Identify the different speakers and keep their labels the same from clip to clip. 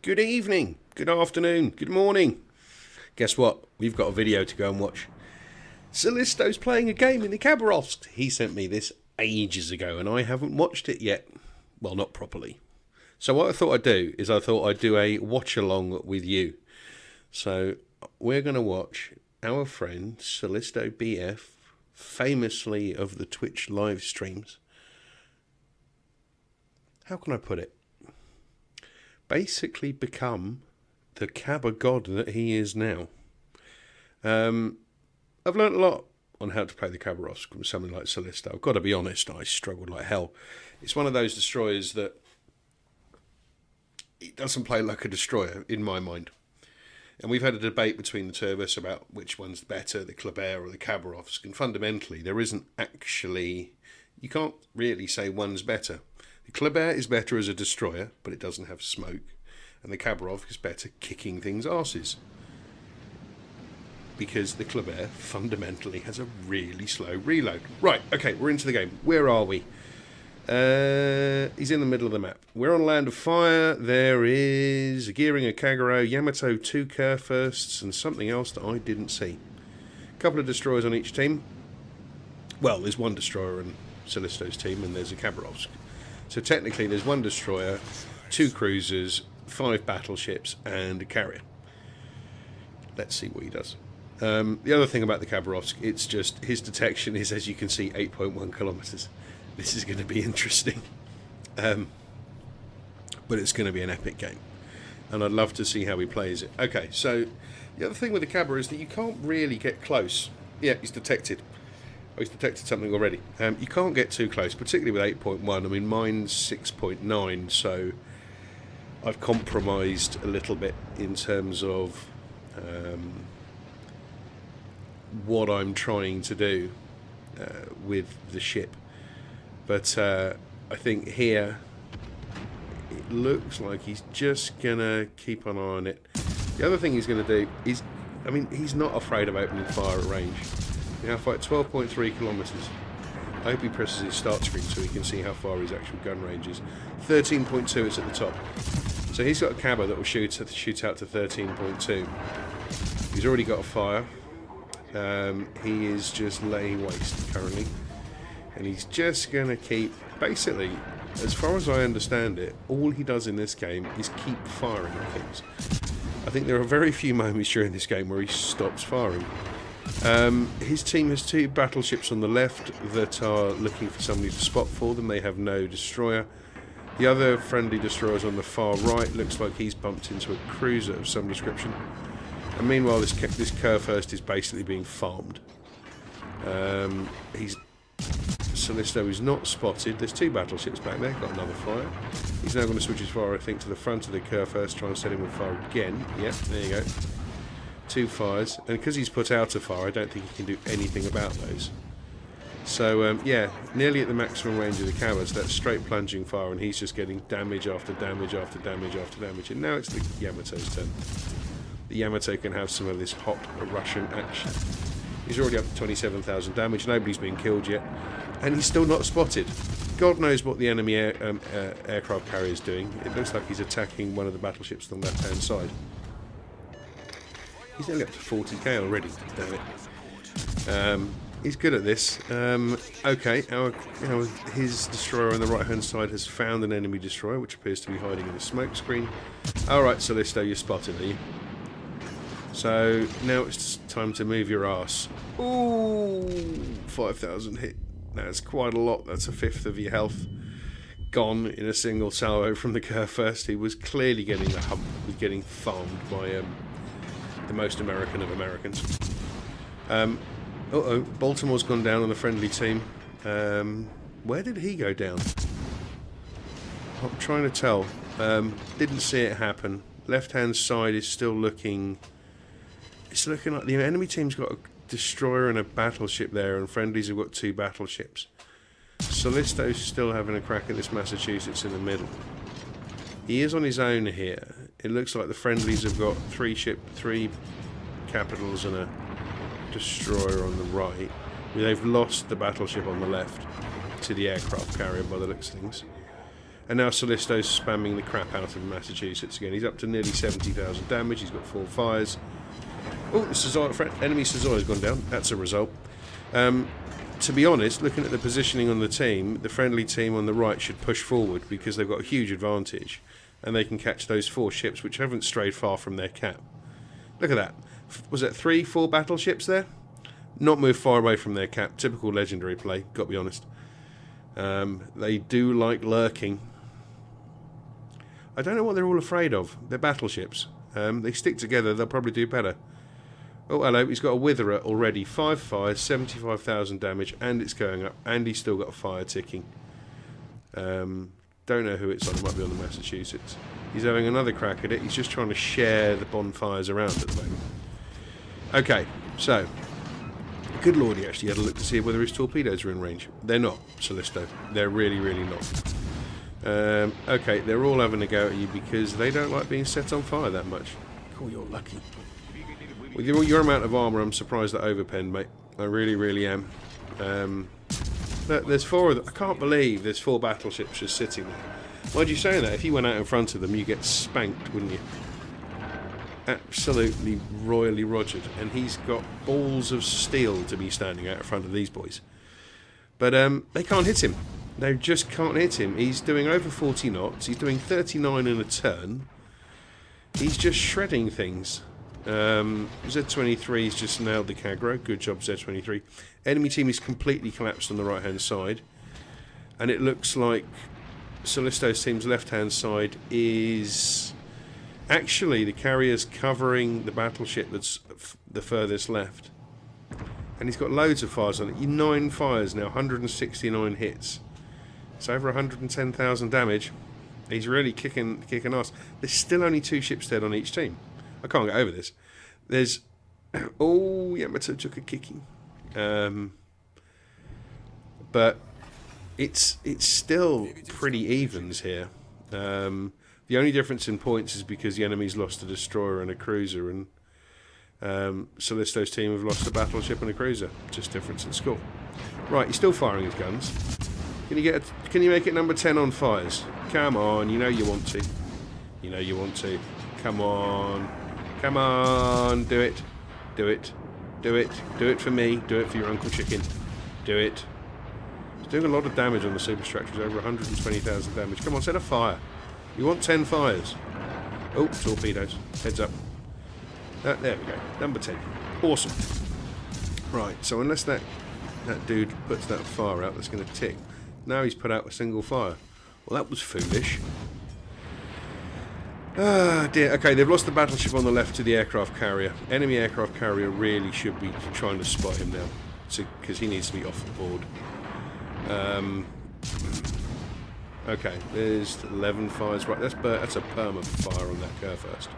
Speaker 1: Good evening, good afternoon, good morning. Guess what? We've got a video to go and watch. Solisto's playing a game in the Khaba. He sent me this ages ago and I haven't watched it yet. Well, not properly. So what I thought I'd do is I thought I'd do a watch along with you. So we're going to watch our friend Solisto BF, famously of the Twitch live streams. How can I put it? Basically become the Khaba god that he is now. I've learnt a lot on how to play the Khaba from something like Solisto. I've got to be honest, I struggled like hell. It's one of those destroyers that it doesn't play like a destroyer in my mind. And we've had a debate between the two of us about which one's better, the Khaba or the Khaba. And fundamentally, there isn't actually... You can't really say one's better. The Khaba is better as a destroyer, but it doesn't have smoke. And the Khaba is better kicking things' arses. Because the Khaba fundamentally has a really slow reload. Right, okay, we're into the game. Where are we? He's in the middle of the map. We're on Land of Fire. There is a Gearing, a Kagero, Yamato, 2 Kurfürsts, and something else that I didn't see. A couple of destroyers on each team. Well, there's one destroyer in Solisto's team, and there's a Khaba. So technically there's 1 destroyer, 2 cruisers, 5 battleships, and a carrier. Let's see what he does. The other thing about the Khaba, it's just his detection is, as you can see, 8.1 kilometers. This is going to be interesting. But it's going to be an epic game. And I'd love to see how he plays it. Okay, so the other thing with the Khaba is that you can't really get close. Yeah, he's detected. Oh, he's detected something already. You can't get too close, particularly with 8.1. I mean, mine's 6.9, so I've compromised a little bit in terms of what I'm trying to do with the ship. But I think here it looks like he's just going to keep an eye on it. The other thing he's going to do is, I mean, he's not afraid of opening fire at range. Now, fight 12.3 kilometers. I hope he presses his start screen so he can see how far his actual gun range is. 13.2 is at the top. So he's got a Khaba that will shoot out to 13.2. He's already got a fire. He is just laying waste currently. And he's just going to keep... Basically, as far as I understand it, all he does in this game is keep firing at things. I think there are very few moments during this game where he stops firing. His team has 2 battleships on the left that are looking for somebody to spot for them. They have no destroyer. The other friendly destroyer is on the far right. Looks like he's bumped into a cruiser of some description. And meanwhile, this Kurfürst is basically being farmed. Solisto is not spotted. There's 2 battleships back there. Got another fire. He's now going to switch his fire, I think, to the front of the Kurfürst, try and set him on fire again. Yep, there you go. 2 fires, and because he's put out a fire, I don't think he can do anything about those. So yeah, nearly at the maximum range of the Khaba, so that's straight plunging fire, and he's just getting damage after damage after damage after damage. And now it's the Yamato's turn. The Yamato can have some of this hot Russian action. He's already up to 27,000 damage. Nobody's been killed yet, and he's still not spotted. God knows what the enemy aircraft carrier is doing. It looks like he's attacking one of the battleships on the left-hand side. He's nearly up to 40k already, damn it. He's good at this. Okay, his destroyer on the right-hand side has found an enemy destroyer, which appears to be hiding in a smoke screen. Alright, Solisto, you're spotted, are you? So, now it's time to move your ass. Ooh, 5,000 hit. That's quite a lot. That's a fifth of your health gone in a single salvo from the Kurfürst. He was clearly getting the hump, was getting farmed by... the most American of Americans. Baltimore's gone down on the friendly team. Where did he go down? I'm trying to tell. Didn't see it happen. Left-hand side is still looking... It's looking like the enemy team's got a destroyer and a battleship there, and friendlies have got 2 battleships. Solisto's still having a crack at this Massachusetts in the middle. He is on his own here. It looks like the friendlies have got 3 capitals and a destroyer on the right. They've lost the battleship on the left to the aircraft carrier by the looks of things. And now Solisto's spamming the crap out of Massachusetts again. He's up to nearly 70,000 damage. He's got 4 fires. Oh, the enemy Suzuki's gone down. That's a result. To be honest, looking at the positioning on the team, the friendly team on the right should push forward because they've got a huge advantage. And they can catch those 4 ships which haven't strayed far from their cap. Look at that. Was it 3, 4 battleships there? Not moved far away from their cap. Typical legendary play, got to be honest. They do like lurking. I don't know what they're all afraid of. They're battleships. They stick together, they'll probably do better. Oh, hello, he's got a witherer already. 5 fires, 75,000 damage, and it's going up. And he's still got a fire ticking. Don't know who it's on. It might be on the Massachusetts. He's having another crack at it. He's just trying to share the bonfires around at the moment. Okay, so... Good lord, he actually had a look to see whether his torpedoes are in range. They're not, Solisto. They're really, really not. Okay, they're all having a go at you because they don't like being set on fire that much. Cool, you're lucky. With your amount of armour, I'm surprised that overpenned, mate. I really, really am. Look, there's 4 of them. I can't believe there's 4 battleships just sitting there. Why'd you say that? If you went out in front of them, you get spanked, wouldn't you? Absolutely royally rogered. And he's got balls of steel to be standing out in front of these boys. But they can't hit him. They just can't hit him. He's doing over 40 knots. He's doing 39 in a turn. He's just shredding things. Z23's just nailed the Kagro. Good job, Z23. Enemy team is completely collapsed on the right-hand side. And it looks like Solisto's team's left-hand side is... Actually, the carrier's covering the battleship that's the furthest left. And he's got loads of fires on it. 9 fires now, 169 hits. It's over 110,000 damage. He's really kicking ass. There's still only 2 ships dead on each team. I can't get over this. There's... Oh, Yamato took a kicking. But it's still pretty evens here. The only difference in points is because the enemy's lost a destroyer and a cruiser, and Solisto's team have lost a battleship and a cruiser. Just difference in score. Right, he's still firing his guns. Can you make it number 10 on fires? Come on, you know you want to. You know you want to. Come on. Come on, do it. Do it. Do it. Do it for me. Do it for your Uncle Chicken. Do it. He's doing a lot of damage on the superstructures, over 120,000 damage. Come on, set a fire. You want 10 fires. Oh, torpedoes. Heads up. There we go. Number 10. Awesome. Right, so unless that dude puts that fire out, that's going to tick. Now he's put out a single fire. Well, that was foolish. Ah, dear. Okay, they've lost the battleship on the left to the aircraft carrier. Enemy aircraft carrier really should be trying to spot him now, because he needs to be off the board. Okay, there's 11 fires. Right, that's a perma fire on that curve first.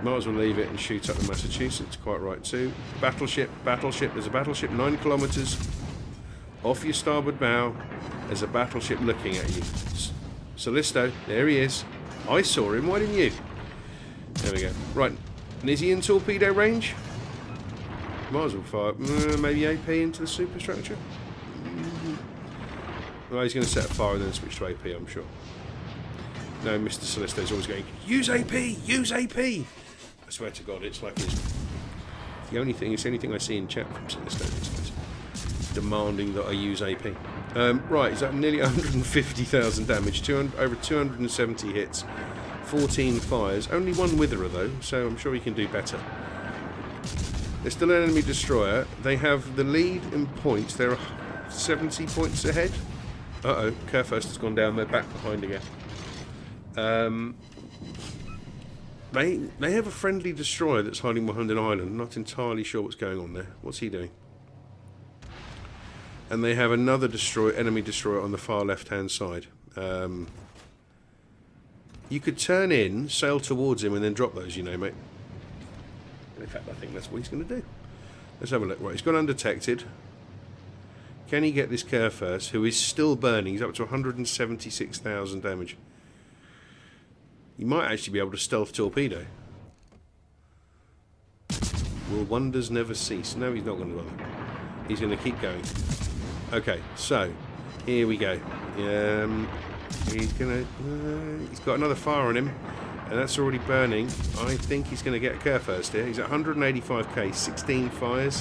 Speaker 1: Might as well leave it and shoot up the Massachusetts. Quite right too. Battleship. There's a battleship 9 kilometres off your starboard bow. There's a battleship looking at you. Solisto, there he is. I saw him. Why didn't you? There we go. Right, and is he in torpedo range? Might as well fire. Maybe AP into the superstructure. Well, he's going to set a fire and then switch to AP, I'm sure. No, Mr. Solisto's always going, use AP! Use AP! I swear to God, it's like it's the only thing I see in chat from Solisto these days. Demanding that I use AP. Right, he's at nearly 150,000 damage, over 270 hits, 14 fires. Only 1 witherer though, so I'm sure he can do better. There's still an enemy destroyer. They have the lead in points. They're 70 points ahead. Uh-oh, Kerfurst has gone down. They're back behind again. They have a friendly destroyer that's hiding behind an island. Not entirely sure what's going on there. What's he doing? And they have another enemy destroyer on the far left-hand side. You could turn in, sail towards him, and then drop those, you know, mate. In fact, I think that's what he's going to do. Let's have a look. Right, he's gone undetected. Can he get this Kerfurst, who is still burning? He's up to 176,000 damage. He might actually be able to stealth torpedo. Will wonders never cease? No, he's not going to bother. He's going to keep going. Okay, so Here we go. He's got another fire on him, and that's already burning. I think he's going to get a Kerr first here. He's at 185k, 16 fires,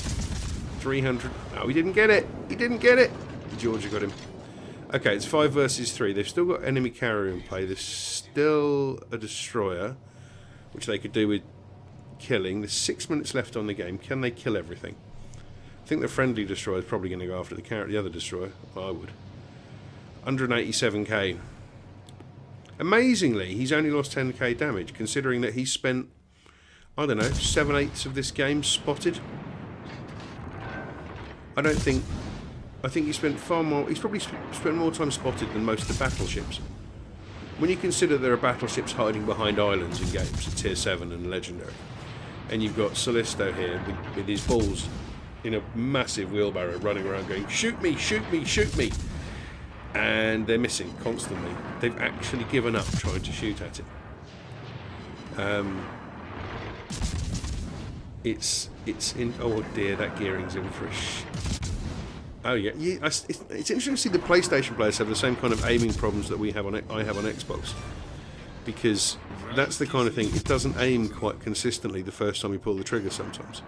Speaker 1: 300. Oh, he didn't get it. He didn't get it. Georgia got him. Okay, it's 5 versus 3. They've still got enemy carrier in play. There's still a destroyer, which they could do with killing. There's 6 minutes left on the game. Can they kill everything? I think the friendly destroyer is probably going to go after the other destroyer. I would. 187k. Amazingly, he's only lost 10k damage, considering that he's spent, I don't know, 7/8 of this game spotted. I think he spent far more. He's probably spent more time spotted than most of the battleships. When you consider there are battleships hiding behind islands in games at tier 7 and legendary, and you've got Solisto here with his balls in a massive wheelbarrow running around going, shoot me, shoot me, shoot me, and they're missing constantly. They've actually given up trying to shoot at him. It's in. Oh dear, that gearing's in for a Oh yeah, it's interesting to see the PlayStation players have the same kind of aiming problems that I have on Xbox, because that's the kind of thing. It doesn't aim quite consistently the first time you pull the trigger sometimes.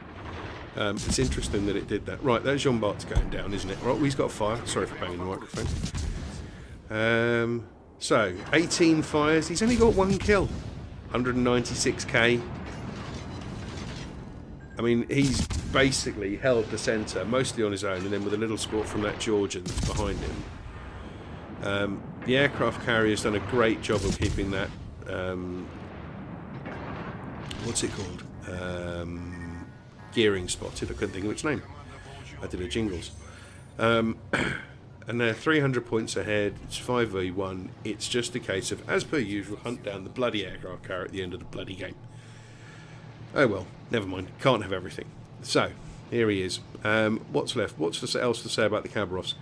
Speaker 1: It's interesting that it did that. Right, that Jean Bart's going down, isn't it? Right, he's got fire. Sorry for banging the microphone. So 18 fires. He's only got 1 kill. 196k. I mean, he's basically held the centre, mostly on his own, and then with a little support from that Georgian that's behind him. The aircraft carrier's done a great job of keeping that, what's it called? Gearing spotted. I couldn't think of its name. I did a jingles. And they're 300 points ahead. It's 5v1. It's just a case of, as per usual, hunt down the bloody aircraft carrier at the end of the bloody game. Oh well, never mind. Can't have everything. So, here he is. What's left? What's else to say about the Khabarovs?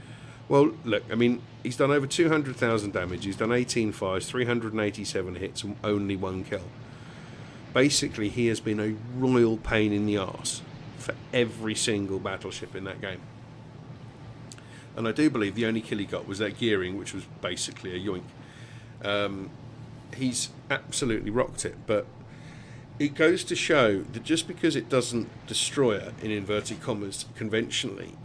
Speaker 1: Well, look, I mean, he's done over 200,000 damage. He's done 18 fires, 387 hits, and only 1 kill. Basically, he has been a royal pain in the arse for every single battleship in that game. And I do believe the only kill he got was that gearing, which was basically a yoink. He's absolutely rocked it, but it goes to show that just because it doesn't destroy it, in inverted commas, conventionally,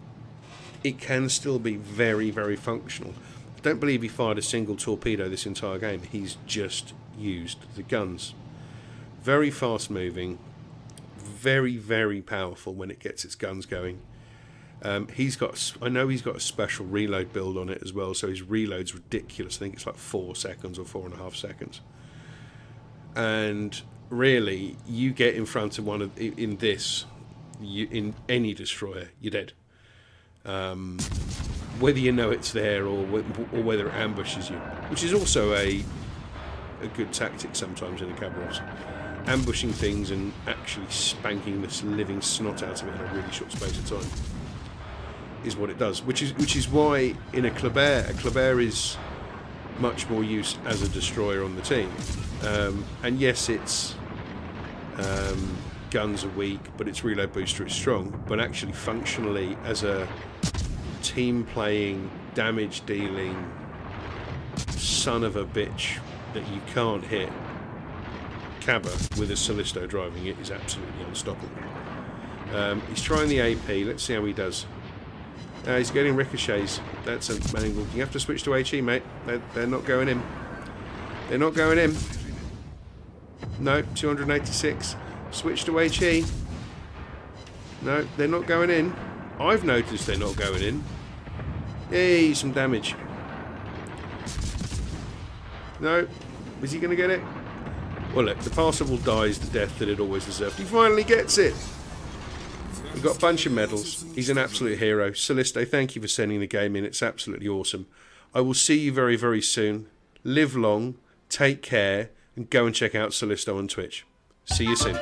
Speaker 1: it can still be very, very functional. I don't believe he fired a single torpedo this entire game. He's just used the guns. Very fast moving, very, very powerful when it gets its guns going. I know he's got a special reload build on it as well, so his reload's ridiculous. I think it's like 4 seconds or 4.5 seconds. And really, you get in front of in any destroyer, you're dead. Whether you know it's there or whether it ambushes you, which is also a good tactic sometimes in the Khabarovs. Ambushing things and actually spanking this living snot out of it in a really short space of time is what it does. Which is why in a Khaba is much more used as a destroyer on the team. And yes, its guns are weak, but its reload booster is strong. But actually, functionally, as a team-playing, damage-dealing son of a bitch that you can't hit, Khaba with a Solisto driving it is absolutely unstoppable. He's trying the AP. Let's see how he does. He's getting ricochets. That's a mangled. You have to switch to HE, mate. They're not going in. They're not going in. No, 286. Switch to HE. No, they're not going in. I've noticed they're not going in. Hey, some damage. No. Is he going to get it? Well, look, the Parseval dies the death that it always deserved. He finally gets it. We've got a bunch of medals. He's an absolute hero. Solisto, thank you for sending the game in. It's absolutely awesome. I will see you very, very soon. Live long, take care, and go and check out Solisto on Twitch. See you soon.